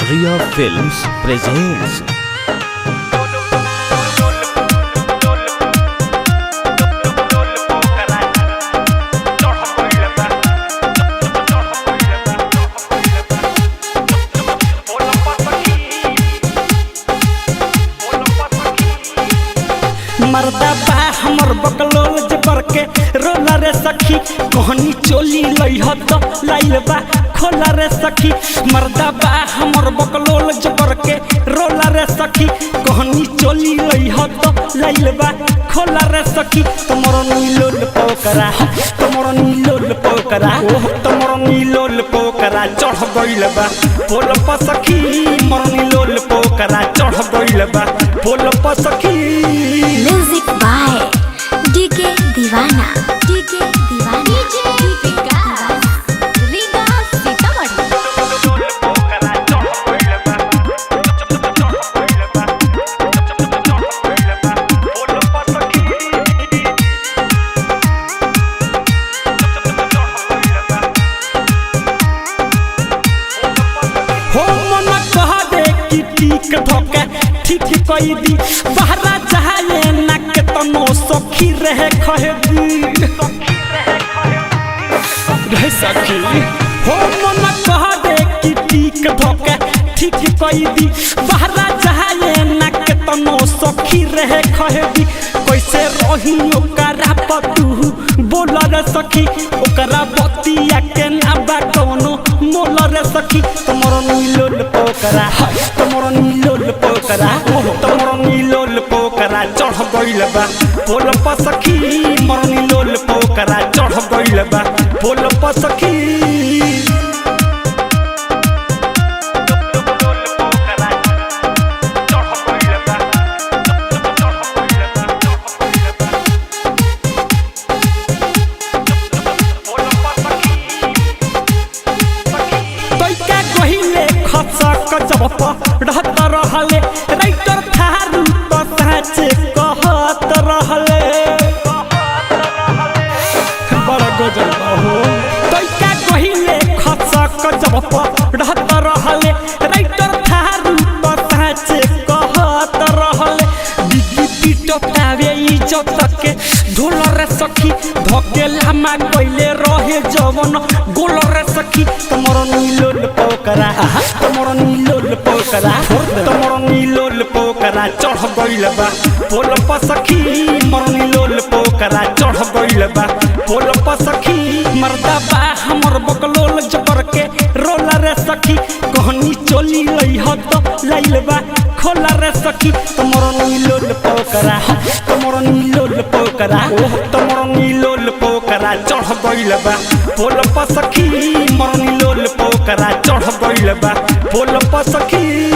Ria Films presents मर्दा बा हमर बकलोल जबर के रोला रे सखी कहनी चोली लइह तो लाइल बा खोला रे सखी। मर्दा बा हमर बकलोल जबर के रोला रे सखी कहनी चोली लइह तो लाइल बा खोला रे सखी। तमरो नीलोल पोकरा तमरो नीलोल पोकरा तमरो नीलोल पोकरा चढ़ गइल बा पोल पर सखी मरो नीलोल पोकरा चढ़ गइल बा पोल पर सखी। म्यूजिक बाय डीके दीवाना डीके दीवाना रीगा सीतामढ़ी। हो मन कह दे कि ठीक धोके ठीक कई दी बहरा चाहे ना के तनो सखी रहे खहेदी रहे सखी। हो मन कह दे कि ठीक धोके ठीक कई दी बहरा चाहे ना के तनो सखी रहे खहेदी। कैसे रही ओकरा पतू बोल रे सखी ओकरा बतिया के ना बा कोनो मोल रे सखी। तमरो नीलोल पोकरा तमरो नीलोल पोकरा तमरो नीलोल पोकरा चढ़ गइल बा पोल पर सखी मरो नीलोल पोकरा चढ़ गइल बा पोल पर सखी। जब रहत रहले राइटर थारू तो साचे कहत रहले बड़ा गजल हो तैका कहिले खसक जब रहत रहले राइटर थारू तो साचे कहत रहले बिगी पीटो तावे इज्जत के ढोल रे सखी धके लामा कइले रहे जवन गोल रे सखी। तमरो नीलोल पोकरा तमरो नीलोल पोकरा तमरो नीलोल पोकरा चढ़ गइल बा पोल पर सखी मरो नीलोल पोकरा चढ़ गइल बा पोल पर सखी। मर्दा बा हमर बकलोल जबर के रोला रे सखी कहनी चोली लइह तो लाइल बा खोला रे सखी। तमरो नीलोल पोकरा तमरो नीलोल पोकरा तमरो नीलोल पोकरा चढ़ गइल बा पोल पर सखी मरो नीलोल पोकरा चढ़ गइल बा पोल पर सखी।